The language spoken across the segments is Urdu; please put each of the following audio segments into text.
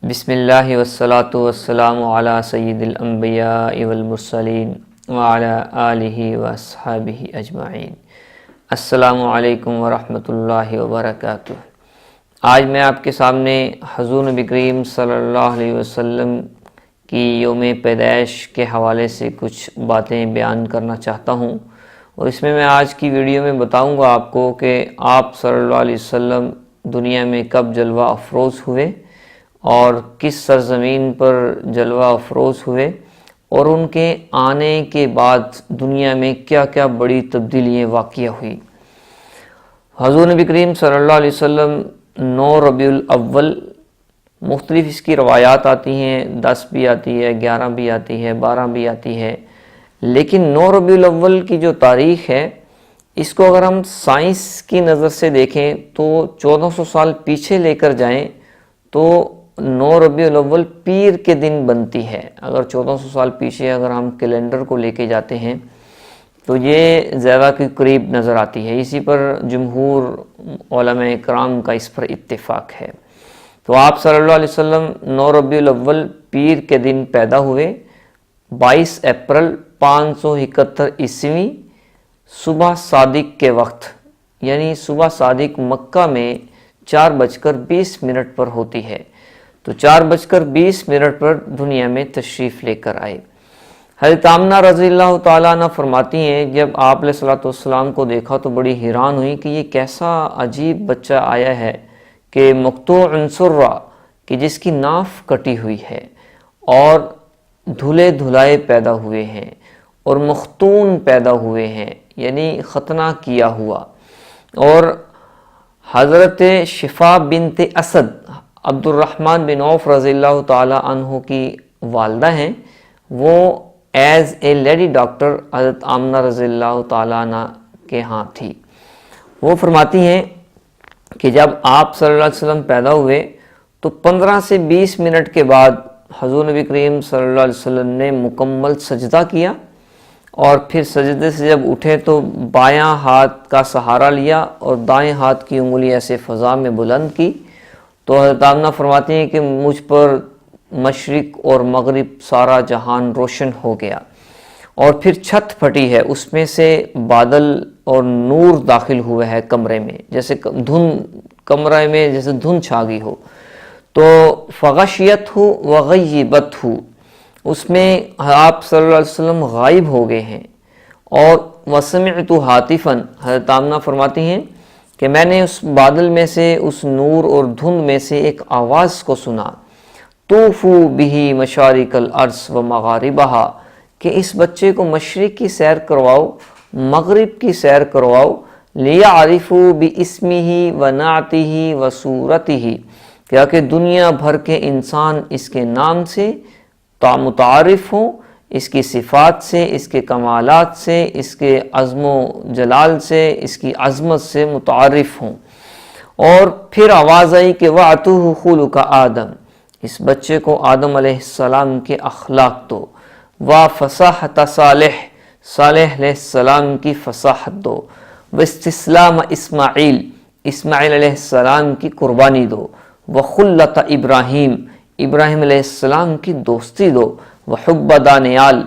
بسم اللہ والصلاة والسلام علی سید الانبیاء والمرسلین وعلی آلہ واصحابہ اجمعین۔ السلام علیکم ورحمۃ اللہ وبرکاتہ۔ آج میں آپ کے سامنے حضور نبی کریم صلی اللہ علیہ وسلم کی یوم پیدائش کے حوالے سے کچھ باتیں بیان کرنا چاہتا ہوں، اور اس میں آج کی ویڈیو میں بتاؤں گا آپ کو کہ آپ صلی اللہ علیہ وسلم دنیا میں کب جلوہ افروز ہوئے اور کس سرزمین پر جلوہ افروز ہوئے، اور ان کے آنے کے بعد دنیا میں کیا کیا بڑی تبدیلیاں واقع ہوئی۔ حضور نبی کریم صلی اللہ علیہ وسلم 9 ربیع الاول، مختلف اس کی روایات آتی ہیں، 10 بھی آتی ہے، 11 بھی آتی ہے، 12 بھی آتی ہے، لیکن 9 ربیع الاول کی جو تاریخ ہے اس کو اگر ہم سائنس کی نظر سے دیکھیں تو 1400 سال پیچھے لے کر جائیں تو 9 ربیع الاول پیر کے دن بنتی ہے۔ اگر 1400 سال پیچھے اگر ہم کیلنڈر کو لے کے جاتے ہیں تو یہ زیادہ کے قریب نظر آتی ہے۔ اسی پر جمہور علماء کرام کا اس پر اتفاق ہے۔ تو آپ صلی اللہ علیہ وسلم 9 ربیع الاول پیر کے دن پیدا ہوئے، 22 اپریل 571 عیسوی، صبح صادق کے وقت، یعنی صبح صادق مکہ میں 4:20 پر ہوتی ہے، تو 4:20 پر دنیا میں تشریف لے کر آئے۔ حضرت آمنہ رضی اللہ تعالیٰ عنہ فرماتی ہیں جب آپ علیہ الصلوۃ والسلام کو دیکھا تو بڑی حیران ہوئی کہ یہ کیسا عجیب بچہ آیا ہے کہ مقطوع سرہ، کہ جس کی ناف کٹی ہوئی ہے اور دھلے دھلائے پیدا ہوئے ہیں اور مختون پیدا ہوئے ہیں، یعنی ختنہ کیا ہوا۔ اور حضرت شفا بنت اسد عبد الرحمن بن عوف رضی اللہ تعالیٰ عنہ کی والدہ ہیں، وہ ایز اے لیڈی ڈاکٹر حضرت آمنہ رضی اللہ تعالیٰ عنہ کے ہاں تھی۔ وہ فرماتی ہیں کہ جب آپ صلی اللہ علیہ وسلم پیدا ہوئے تو 15 سے 20 منٹ کے بعد حضور نبی کریم صلی اللہ علیہ وسلم نے مکمل سجدہ کیا، اور پھر سجدے سے جب اٹھے تو بایاں ہاتھ کا سہارا لیا اور دائیں ہاتھ کی انگلی ایسے فضا میں بلند کی، تو حضرت آمنہ فرماتی ہیں کہ مجھ پر مشرق اور مغرب سارا جہان روشن ہو گیا، اور پھر چھت پھٹی ہے، اس میں سے بادل اور نور داخل ہوئے ہے کمرے میں، جیسے کمرے میں جیسے دھند چھا گئی ہو، تو فغشیت ہو وغیبت ہو، اس میں آپ صلی اللہ علیہ وسلم غائب ہو گئے ہیں۔ اور وسمعت ہاتفاً، حضرت آمنہ فرماتی ہیں کہ میں نے اس بادل میں سے، اس نور اور دھند میں سے ایک آواز کو سنا، طوفو بہ مشارق الارض و مغاربہا، کہ اس بچے کو مشرق کی سیر کرواؤ، مغرب کی سیر کرواؤ، لیعرفوا باسمہ و نعتہ و صورتہ، کہ دنیا بھر کے انسان اس کے نام سے متعارف ہوں، اس کی صفات سے، اس کے کمالات سے، اس کے عظم و جلال سے، اس کی عظمت سے متعارف ہوں۔ اور پھر آواز آئی کہ وَأْتُوهُ خُلُقَ آدم، اس بچے کو آدم علیہ السلام کے اخلاق دو، وَفَصَاحَةَ صالح، صالح علیہ السلام کی فصاحت دو، وَاسْتِسْلَامَ اسماعیل، اسماعیل علیہ السلام کی قربانی دو، وَخُلَّةَ ابراہیم، ابراہیم علیہ السلام کی دوستی دو، وحب دانیال،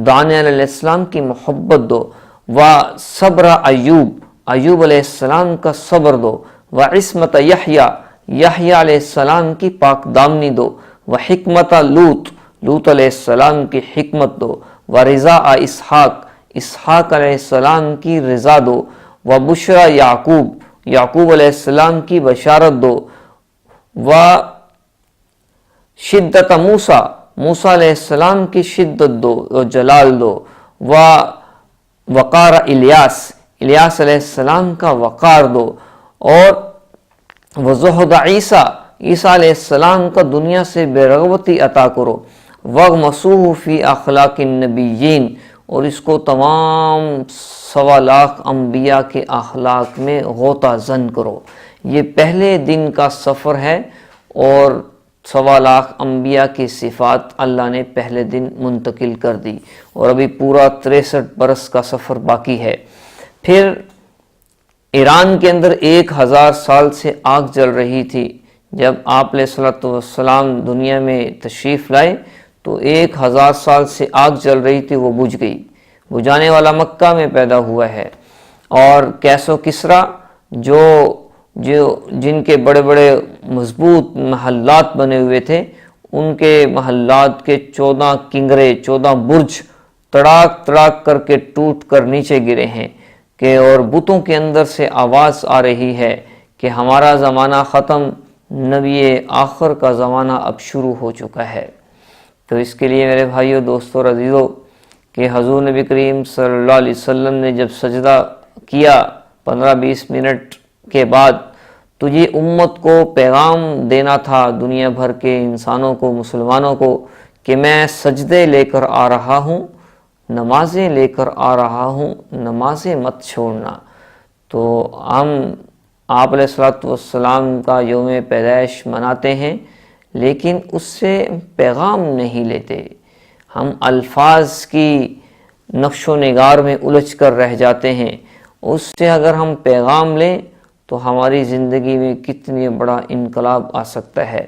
دانیال علیہ السلام کی محبت دو، وصبر ایوب، ایوب علیہ السلام کا صبر دو، وعصمت یحییٰ، یحییٰ علیہ السلام کی پاک دامنی دو، وحکمت لوط، لوط علیہ السلام کی حکمت دو، ورضا اسحاق، اسحاق علیہ السلام کی رضا دو، وبشرى یعقوب، یعقوب علیہ السلام کی بشارت دو، شدت موسیٰ، موسیٰ علیہ السلام کی شدت دو اور جلال دو، وقار الیاس، الیاس علیہ السلام کا وقار دو، اور وزہد عیسیٰ، عیسیٰ علیہ السلام کا دنیا سے بے رغبتی عطا کرو، وغمسوہ فی اخلاق النبیین، اور اس کو تمام 1.25 لاکھ انبیاء کے اخلاق میں غوطہ زن کرو۔ یہ پہلے دن کا سفر ہے، اور 1.25 لاکھ انبیاء کی صفات اللہ نے پہلے دن منتقل کر دی، اور ابھی پورا 63 برس کا سفر باقی ہے۔ پھر ایران کے اندر 1000 سال سے آگ جل رہی تھی، جب آپ علیہ الصلوۃ والسلام دنیا میں تشریف لائے تو 1000 سال سے آگ جل رہی تھی، وہ بجھ گئی۔ بجھانے والا مکہ میں پیدا ہوا ہے، اور کیس و کسریٰ جن کے بڑے بڑے مضبوط محلات بنے ہوئے تھے، ان کے محلات کے 14 کنگرے، 14 برج تڑاک تڑاک کر کے ٹوٹ کر نیچے گرے ہیں، اور بتوں کے اندر سے آواز آ رہی ہے کہ ہمارا زمانہ ختم، نبی آخر کا زمانہ اب شروع ہو چکا ہے۔ تو اس کے لیے میرے بھائیو، دوستو اور عزیزو، کہ حضور نبی کریم صلی اللہ علیہ وسلم نے جب سجدہ کیا 15-20 منٹ کے بعد، تو یہ امت کو پیغام دینا تھا، دنیا بھر کے انسانوں کو، مسلمانوں کو، کہ میں سجدے لے کر آ رہا ہوں، نمازیں لے کر آ رہا ہوں، نمازیں مت چھوڑنا۔ تو ہم آپ علیہ الصلوۃ والسلام کا یوم پیدائش مناتے ہیں، لیکن اس سے پیغام نہیں لیتے، ہم الفاظ کی نقش و نگار میں الجھ کر رہ جاتے ہیں۔ اس سے اگر ہم پیغام لیں تو ہماری زندگی میں کتنی بڑا انقلاب آ سکتا ہے۔